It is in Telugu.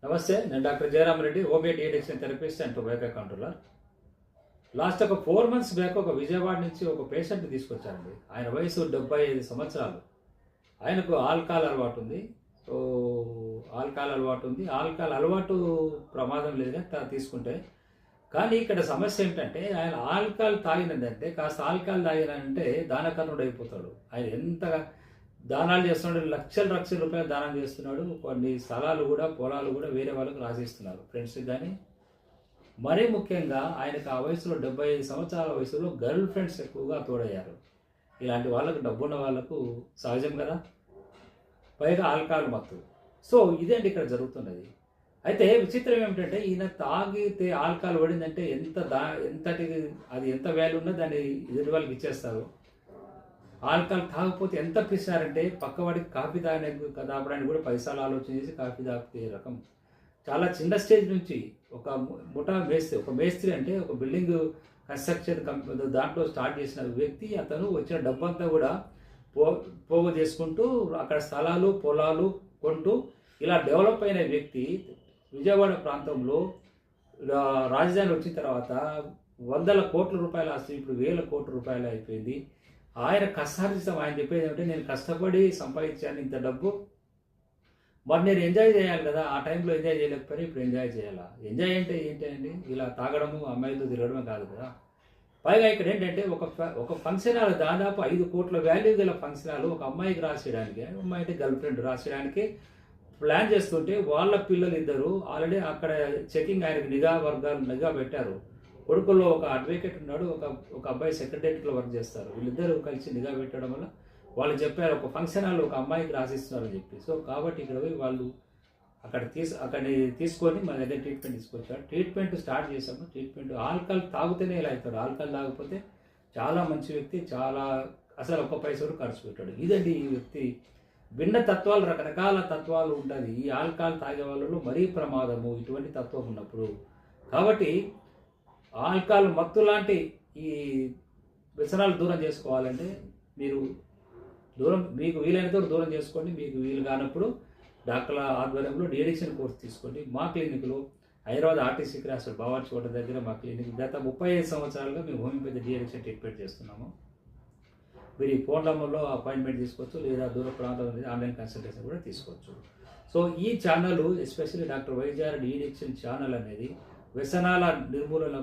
నమస్తే, నేను doctor Jayaram Reddy, opiate addiction therapist and tobacco controller. Last ఒక 4 months బ్యాక్ ఒక విజయవాడ నుంచి ఒక పేషెంట్ తీసుకొచ్చారండి. ఆయన వయసు 75 సంవత్సరాలు. ఆయనకు ఆల్కహాల్ అలవాటు ఉంది. సో ఆల్కహాల్ అలవాటు ప్రమాదం లేదు కానీ తీసుకుంటే. కానీ ఇక్కడ సమస్య ఏంటంటే ఆయన ఆల్కహాల్ తాగినదంటే కాస్త ఆల్కహాల్ తాగినంటే దానకర్ణుడు అయిపోతాడు. ఆయన ఎంత దానాలు చేస్తున్నాడు, లక్షల రూపాయలు దానం చేస్తున్నాడు. కొన్ని స్థలాలు కూడా పొలాలు కూడా వేరే వాళ్ళకు రాసిస్తున్నారు, ఫ్రెండ్స్కి. కానీ మరీ ముఖ్యంగా ఆయనకు ఆ వయసులో 75 సంవత్సరాల వయసులో గర్ల్ ఫ్రెండ్స్ ఎక్కువగా తోడయ్యారు. ఇలాంటి వాళ్ళకు డబ్బున్న వాళ్ళకు సహజం కదా, పైగా ఆల్కహాల్ మత్తు. సో ఇదేంటి ఇక్కడ జరుగుతున్నది. అయితే విచిత్రం ఏమిటంటే ఈయన తాగితే ఆల్కహాల్ పడిందంటే ఎంతటి అది ఎంత వాల్యూ ఉన్నదో దాన్ని ఎదుటి వాళ్ళకి ఇచ్చేస్తారు. ఆల్కహాల్ తాగకపోతే ఎంత పిస్తారంటే పక్కవాడికి కాఫీ తాగడానికి కూడా పైసలు ఆలోచన చేసి కాఫీ తాగితే రకం. చాలా చిన్న స్టేజ్ నుంచి ఒక మేస్త్రి అంటే ఒక బిల్డింగ్ కన్స్ట్రక్షన్ కంపెనీ దాంట్లో స్టార్ట్ చేసిన వ్యక్తి, అతను వచ్చిన డబ్బంతా కూడా పోగు చేసుకుంటూ అక్కడ స్థలాలు పొలాలు కొంటూ ఇలా డెవలప్ అయిన వ్యక్తి విజయవాడ ప్రాంతంలో రాజధాని వచ్చిన తర్వాత వందల కోట్ల రూపాయల ఆస్తి ఇప్పుడు వేల కోట్ల రూపాయలు అయిపోయింది. ఆయన కష్టార్జితం. ఆయన చెప్పేది ఏమంటే, నేను కష్టపడి సంపాదించాను ఇంత డబ్బు, మరి నేను ఎంజాయ్ చేయాలి కదా. ఆ టైంలో ఎంజాయ్ చేయలేకపోయినా ఇప్పుడు ఎంజాయ్ చేయాలా? ఎంజాయ్ అంటే ఏంటండి? ఇలా తాగడము అమ్మాయిలతో తిరగడమే కాదు కదా. పైగా ఇక్కడ ఏంటంటే ఒక ఫంక్షన్ హాల్ దాదాపు 5 కోట్ల వాల్యూ గల ఫంక్షన్ హాల్ ఒక అమ్మాయికి రాసేయడానికి, అమ్మాయి అంటే గర్ల్ ఫ్రెండ్ రాసేయడానికి ప్లాన్ చేస్తుంటే వాళ్ళ పిల్లలు ఇద్దరు ఆల్రెడీ అక్కడ చెకింగ్ ఆయనకు నిఘా పెట్టారు. కొడుకుల్లో ఒక అడ్వకేట్ ఉన్నాడు, ఒక అబ్బాయి సెక్రటరీలో వర్క్ చేస్తారు. వీళ్ళిద్దరూ కలిసి నిఘా పెట్టడం వల్ల వాళ్ళు చెప్పారు ఒక ఫంక్షన్ హాల్ ఒక అమ్మాయికి రాసిస్తున్నారు అని చెప్పి. సో కాబట్టి ఇక్కడ పోయి వాళ్ళు అక్కడిని తీసుకొని మన దగ్గర ట్రీట్మెంట్ తీసుకొచ్చారు. ట్రీట్మెంట్ స్టార్ట్ చేసాము. ఆల్కహాల్ తాగితేనే ఇలా అవుతాడు. ఆల్కహాల్ తాగకపోతే చాలా మంచి వ్యక్తి, చాలా అసలు ఒక్క పైసా కూడా ఖర్చు పెట్టాడు. ఇదండి ఈ వ్యక్తి. భిన్న తత్వాలు, రకరకాల తత్వాలు ఉంటుంది. ఈ ఆల్కహాల్ తాగే వాళ్ళలో మరీ ప్రమాదము ఇటువంటి తత్వం ఉన్నప్పుడు. కాబట్టి ఆల్కహాల్ మత్తు లాంటి ఈ వ్యసనాలు దూరం చేసుకోవాలంటే మీకు వీలైనంత దూరం చేసుకోండి. మీకు వీలు కానప్పుడు డాక్టర్ల ఆధ్వర్యంలో డిఎడిక్షన్ కోర్స్ తీసుకోండి. మా క్లినిక్లో హైదరాబాద్ ఆర్టీసీ క్రాస్ భవానీ చోట దగ్గర మా క్లినిక్ గత 35 సంవత్సరాలుగా మేము హోమియోపతి డిఎడిక్షన్ ట్రీట్మెంట్ చేస్తున్నాము. మీరు ఈ ఫోన్ నంబర్లో అపాయింట్మెంట్ తీసుకోవచ్చు, లేదా దూర ప్రాంతం అనేది ఆన్లైన్ కన్సల్టేషన్ కూడా తీసుకోవచ్చు. సో ఈ ఛానల్ ఎస్పెషల్లీ డాక్టర్ వైజార్ డిఎడిక్షన్ ఛానల్ అనేది వ్యసనాల నిర్మూలన